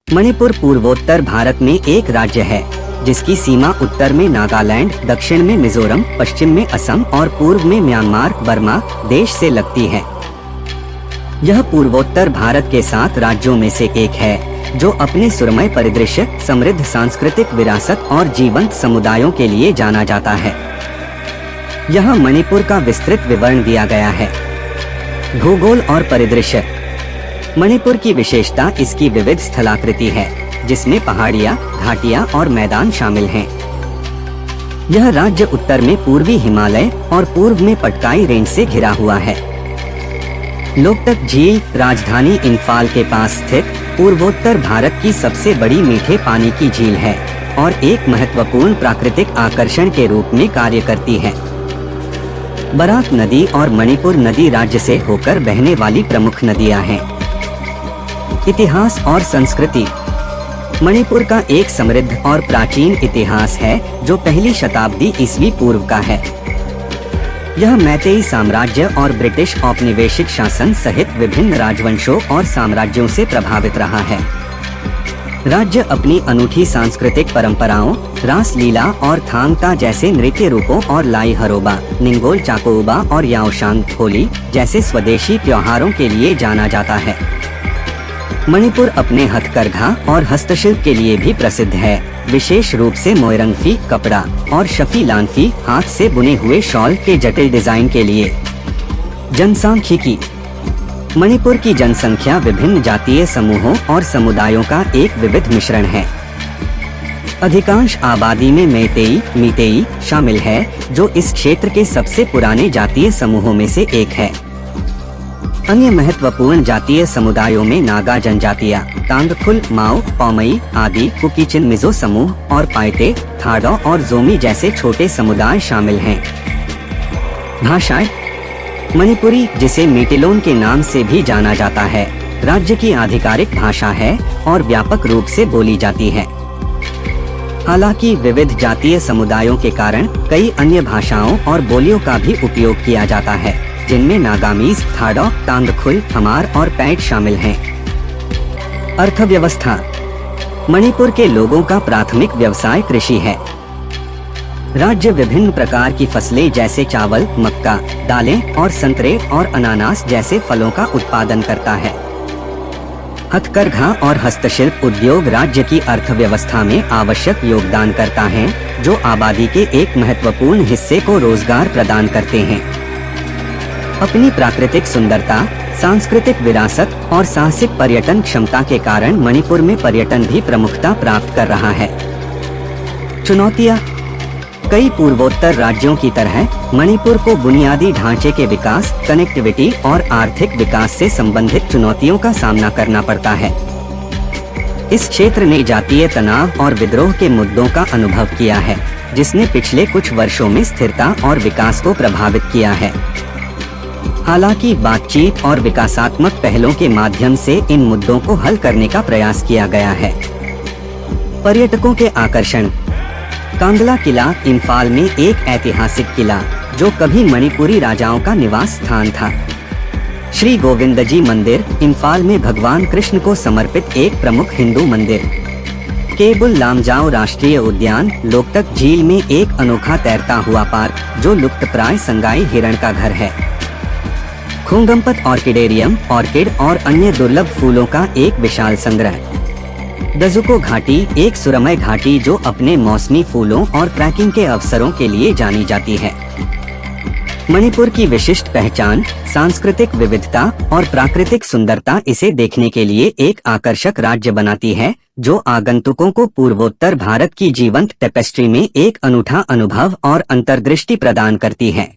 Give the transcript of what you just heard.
मणिपुर पूर्वोत्तर भारत में एक राज्य है जिसकी सीमा उत्तर में नागालैंड, दक्षिण में मिजोरम, पश्चिम में असम और पूर्व में म्यांमार बर्मा देश से लगती है। यह पूर्वोत्तर भारत के 7 राज्यों में से एक है जो अपने सुरमय परिदृश्य, समृद्ध सांस्कृतिक विरासत और जीवंत समुदायों के लिए जाना जाता है। यहाँ मणिपुर का विस्तृत विवरण दिया गया है। भूगोल और परिदृश्य। मणिपुर की विशेषता इसकी विविध स्थलाकृति है जिसमें पहाड़ियाँ, घाटियाँ और मैदान शामिल हैं। यह राज्य उत्तर में पूर्वी हिमालय और पूर्व में पटकाई रेंज से घिरा हुआ है। लोकतक झील राजधानी इम्फाल के पास स्थित पूर्वोत्तर भारत की सबसे बड़ी मीठे पानी की झील है और एक महत्वपूर्ण प्राकृतिक आकर्षण के रूप में कार्य करती है। बराक नदी और मणिपुर नदी राज्य से होकर बहने वाली प्रमुख नदियां हैं। इतिहास और संस्कृति। मणिपुर का एक समृद्ध और प्राचीन इतिहास है जो पहली शताब्दी ईस्वी पूर्व का है। यह मैतेई साम्राज्य और ब्रिटिश औपनिवेशिक शासन सहित विभिन्न राजवंशों और साम्राज्यों से प्रभावित रहा है। राज्य अपनी अनूठी सांस्कृतिक परंपराओं, रास लीला और थांगता जैसे नृत्य रूपों और लाई हरोबा, निंगोल चाकोबा और याओशांग होली जैसे स्वदेशी त्योहारों के लिए जाना जाता है। मणिपुर अपने हथकरघा और हस्तशिल्प के लिए भी प्रसिद्ध है, विशेष रूप से मोइरंगफी कपड़ा और शफी लानफी हाथ से बुने हुए शॉल के जटिल डिजाइन के लिए। जनसांख्यिकी। मणिपुर की जनसंख्या विभिन्न जातीय समूहों और समुदायों का एक विविध मिश्रण है। अधिकांश आबादी में मैतेई, मीतेई शामिल है जो इस क्षेत्र के सबसे पुराने जातीय समूहों में से एक है। अन्य महत्वपूर्ण जातीय समुदायों में नागा जनजातियां, तांगखुल, माओ, पौमई आदि, कुकीचिन मिजो समूह और पाइते, थाडो और जोमी जैसे छोटे समुदाय शामिल हैं। भाषाएं। मणिपुरी, जिसे मीटिलोन के नाम से भी जाना जाता है, राज्य की आधिकारिक भाषा है और व्यापक रूप से बोली जाती है। हालांकि विविध जातीय समुदायों के कारण कई अन्य भाषाओं और बोलियों का भी उपयोग किया जाता है, जिनमें नागामीज, थाडो, तांगखुल, हमार और पैट शामिल हैं। अर्थव्यवस्था। मणिपुर के लोगों का प्राथमिक व्यवसाय कृषि है। राज्य विभिन्न प्रकार की फसलें जैसे चावल, मक्का, दालें और संतरे और अनानास जैसे फलों का उत्पादन करता है। हथकरघा और हस्तशिल्प उद्योग राज्य की अर्थव्यवस्था में आवश्यक योगदान करता है, जो आबादी के एक महत्वपूर्ण हिस्से को रोजगार प्रदान करते हैं। अपनी प्राकृतिक सुंदरता, सांस्कृतिक विरासत और साहसिक पर्यटन क्षमता के कारण मणिपुर में पर्यटन भी प्रमुखता प्राप्त कर रहा है। चुनौतियां। कई पूर्वोत्तर राज्यों की तरह मणिपुर को बुनियादी ढांचे के विकास, कनेक्टिविटी और आर्थिक विकास से संबंधित चुनौतियों का सामना करना पड़ता है। इस क्षेत्र ने जातीय तनाव और विद्रोह के मुद्दों का अनुभव किया है, जिसने पिछले कुछ वर्षों में स्थिरता और विकास को प्रभावित किया है। हालांकि बातचीत और विकासात्मक पहलों के माध्यम से इन मुद्दों को हल करने का प्रयास किया गया है। पर्यटकों के आकर्षण। कांगला किला इम्फाल में एक ऐतिहासिक किला जो कभी मणिपुरी राजाओं का निवास स्थान था। श्री गोविंदजी मंदिर इम्फाल में भगवान कृष्ण को समर्पित एक प्रमुख हिंदू मंदिर। केबुल लामजाओ राष्ट्रीय उद्यान लोकतक झील में एक अनोखा तैरता हुआ पार्क जो लुप्तप्राय संगाई हिरण का घर है। खुंगमपत ऑर्किडेरियम ऑर्किड और अन्य दुर्लभ फूलों का एक विशाल संग्रह। दजुको घाटी एक सुरमय घाटी जो अपने मौसमी फूलों और ट्रैकिंग के अवसरों के लिए जानी जाती है। मणिपुर की विशिष्ट पहचान, सांस्कृतिक विविधता और प्राकृतिक सुंदरता इसे देखने के लिए एक आकर्षक राज्य बनाती है, जो आगंतुकों को पूर्वोत्तर भारत की जीवंत टेपेस्ट्री में एक अनूठा अनुभव और अंतर्दृष्टि प्रदान करती है।